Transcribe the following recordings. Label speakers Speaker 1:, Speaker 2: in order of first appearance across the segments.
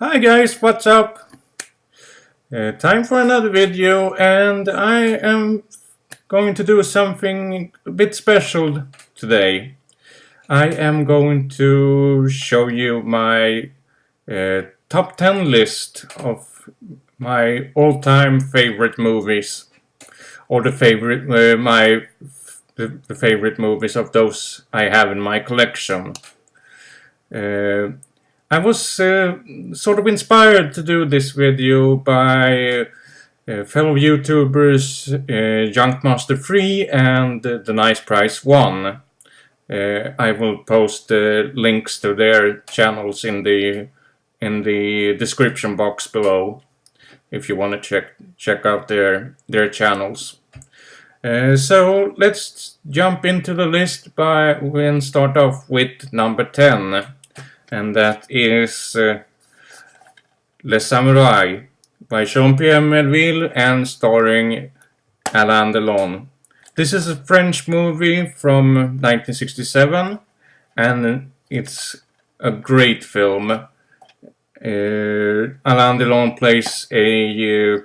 Speaker 1: Hi guys, what's up? Time for another video, and I am going to do something a bit special today. I am going to show you my top 10 list of my all-time favorite movies, or the favorite movies of those I have in my collection. I was sort of inspired to do this video by fellow YouTubers Junkmaster3 and The Nice Price 1. I will post links to their channels in the description box below if you want to check out their channels. So let's jump into the list and start off with number 10. And that is Les Samurai by Jean-Pierre Melville and starring Alain Delon. This is a French movie from 1967 and it's a great film. Alain Delon plays a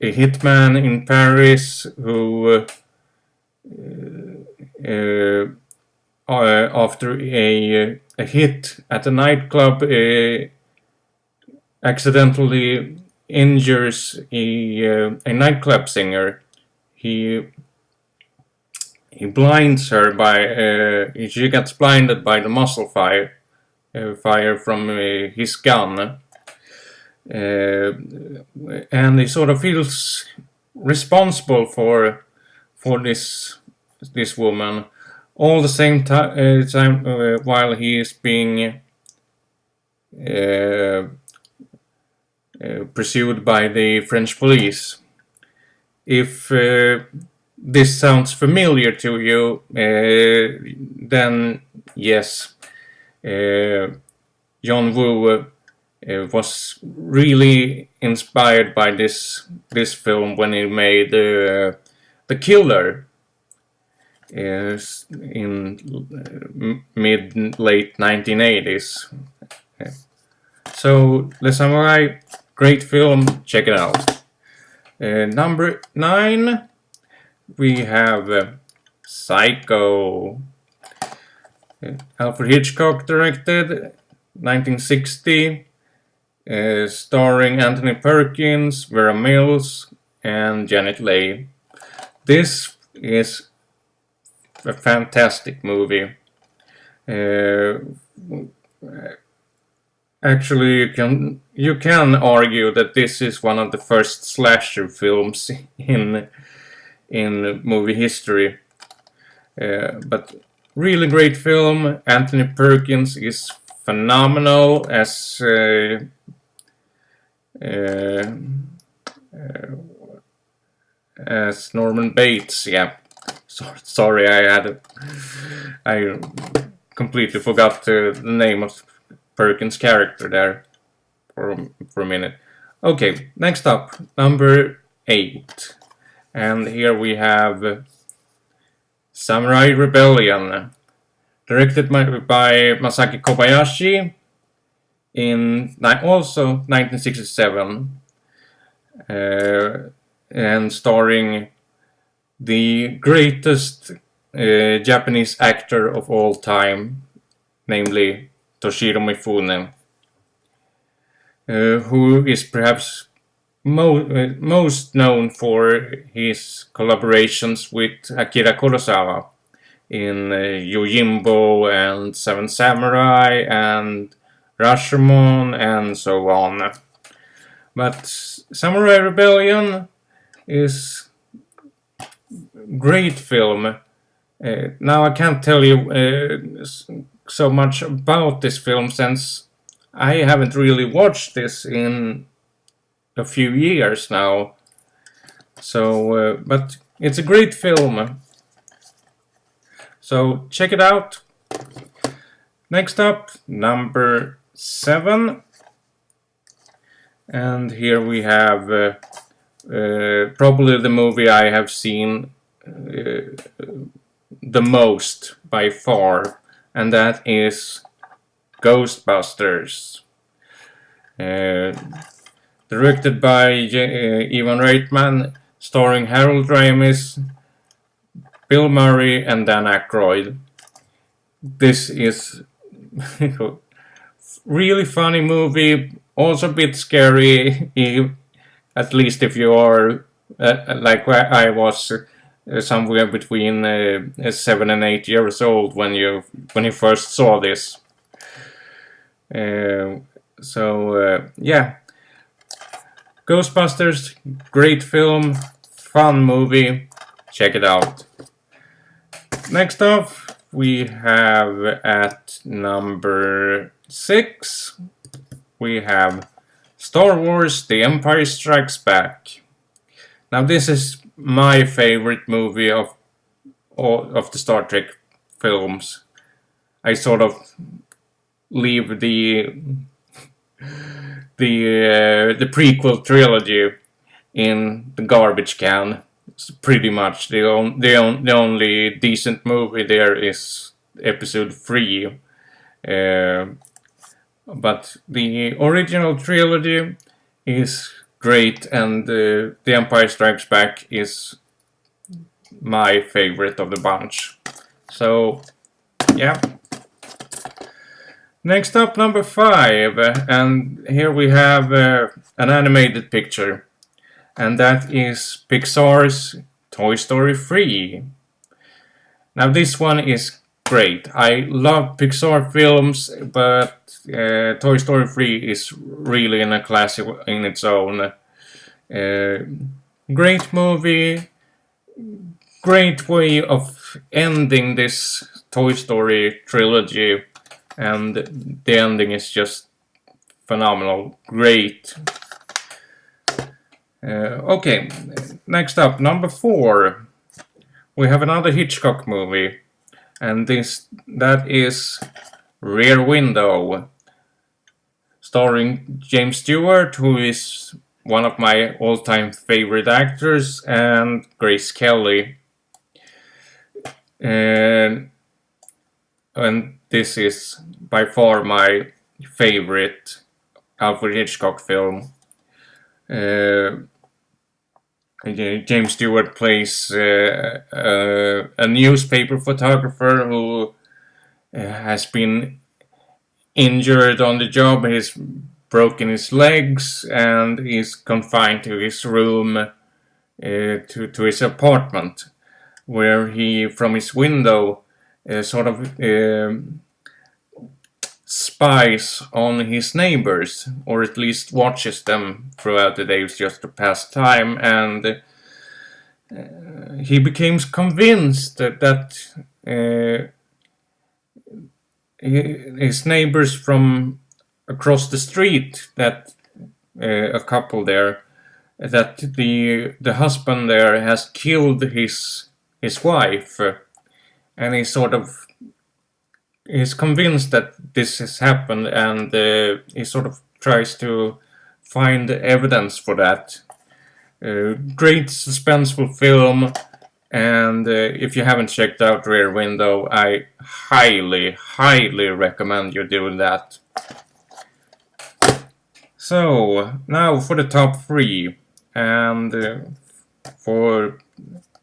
Speaker 1: hitman in Paris who after a hit at a nightclub accidentally injures a nightclub singer. He blinds her by she gets blinded by the muzzle fire from his gun, and he sort of feels responsible for this woman. All the same time while he is being pursued by the French police. If this sounds familiar to you, then yes, John Woo was really inspired by this film when he made The Killer. In mid-late 1980s. So Les Samurai, great film, check it out. Number 9, we have Psycho. Alfred Hitchcock directed, 1960, starring Anthony Perkins, Vera Mills, and Janet Leigh. This is a fantastic movie. Actually, you can argue that this is one of the first slasher films in movie history. But really great film. Anthony Perkins is phenomenal as Norman Bates. Yeah. Sorry, I completely forgot the name of Perkins' character there for a minute. Okay, next up, number 8. And here we have Samurai Rebellion, directed by Masaki Kobayashi in also 1967, and starring the greatest Japanese actor of all time, namely Toshiro Mifune, who is perhaps most known for his collaborations with Akira Kurosawa in Yojimbo and Seven Samurai and Rashomon and so on. But Samurai Rebellion is great film. Now I can't tell you so much about this film since I haven't really watched this in a few years now. So, but it's a great film. So check it out. Next up, number 7. And here we have probably the movie I have seen the most by far, and that is Ghostbusters. Uh, Directed by Ivan Reitman, starring Harold Ramis, Bill Murray, and Dan Aykroyd. This is really funny movie, also a bit scary, at least if you are like I was somewhere between 7 and 8 years old when you first saw this. Yeah, Ghostbusters, great film, fun movie, check it out. Next up, we have at number 6, we have Star Wars The Empire Strikes Back. Now this is my favorite movie of the Star Trek films. I sort of leave the prequel trilogy in the garbage can. It's pretty much the only decent movie there is Episode 3. But the original trilogy is great, and The Empire Strikes Back is my favorite of the bunch. So, yeah. Next up, number 5, and here we have an animated picture, and that is Pixar's Toy Story 3. Now this one is great. I love Pixar films, but Toy Story 3 is really in a class in its own. Great movie, great way of ending this Toy Story trilogy. And the ending is just phenomenal. Great. Okay, next up, number 4. We have another Hitchcock movie. And that is Rear Window. Starring James Stewart, who is one of my all-time favorite actors, and Grace Kelly. And this is by far my favorite Alfred Hitchcock film. James Stewart plays a newspaper photographer who has been injured on the job. He's broken his legs and he's confined to his room, to his apartment, where he, from his window, sort of spies on his neighbors, or at least watches them throughout the day just to pass time, and he becomes convinced that his neighbors from across the street, that a couple there, that the husband there has killed his wife. And he sort of is convinced that this has happened, and he sort of tries to find evidence for that. Great suspenseful film, and if you haven't checked out Rear Window, I highly recommend you do that. So, now for the top 3, and for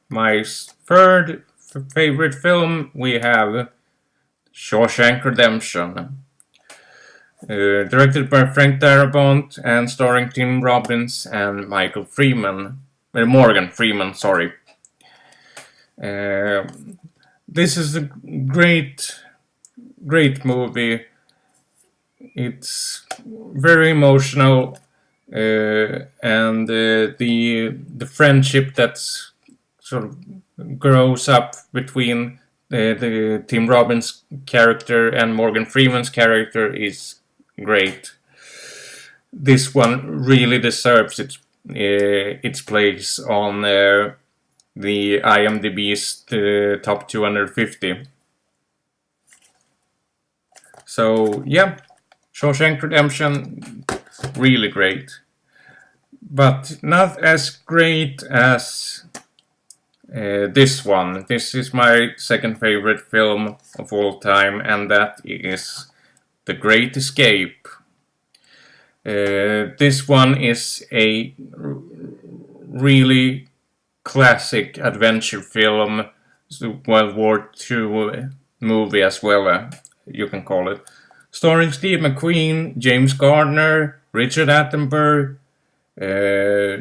Speaker 1: my third favorite film, we have Shawshank Redemption. Directed by Frank Darabont and starring Tim Robbins and Morgan Freeman, sorry. This is a great movie. It's very emotional, and the friendship that's sort of grows up between the Tim Robbins character and Morgan Freeman's character is great. This one really deserves its place on the IMDb's top 250. So yeah, Shawshank Redemption, really great, but not as great as this one. This is my second favorite film of all time, and that is The Great Escape. This one is a really classic adventure film, World War II movie as well, you can call it. Starring Steve McQueen, James Gardner, Richard Attenborough,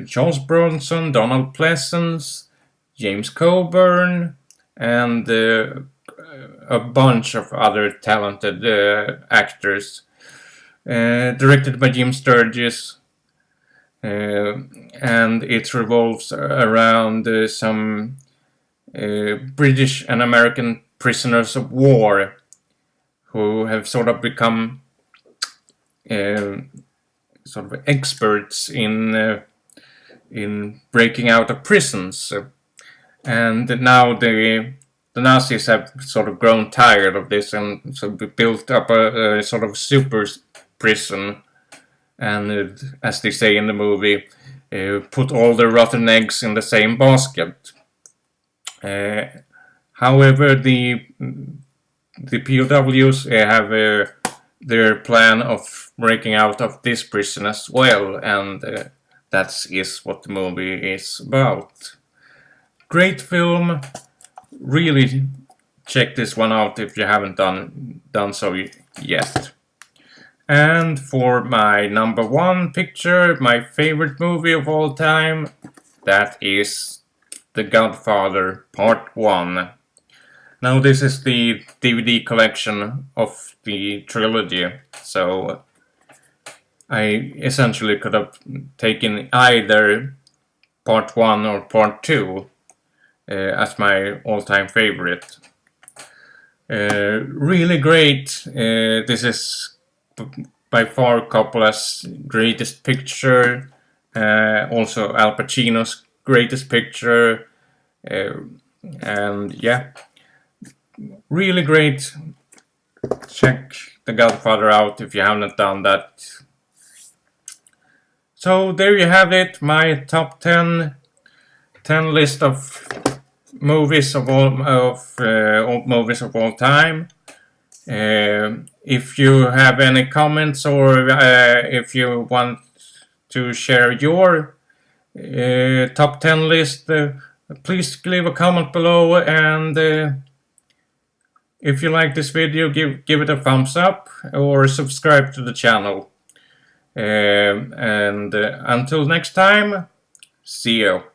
Speaker 1: Charles Bronson, Donald Pleasence, James Coburn, and a bunch of other talented actors. Directed by Jim Sturgis, and it revolves around some British and American prisoners of war who have sort of become sort of experts in breaking out of prisons, and now the Nazis have sort of grown tired of this and so built up a sort of super prison, and as they say in the movie, put all the rotten eggs in the same basket. However, the POWs have their plan of breaking out of this prison as well, and that is what the movie is about. Great film. Really check this one out if you haven't done so yet. And for my number one picture, my favorite movie of all time, that is The Godfather Part 1. Now this is the DVD collection of the trilogy, so I essentially could have taken either Part 1 or Part 2 as my all-time favorite. Really great. This is by far Coppola's greatest picture, also Al Pacino's greatest picture, and yeah, really great. Check The Godfather out if you haven't done that. So there you have it, my top 10 list of movies of all movies of all time. If you have any comments or if you want to share your top 10 list, please leave a comment below, and if you like this video, give it a thumbs up or subscribe to the channel. And until next time, see you.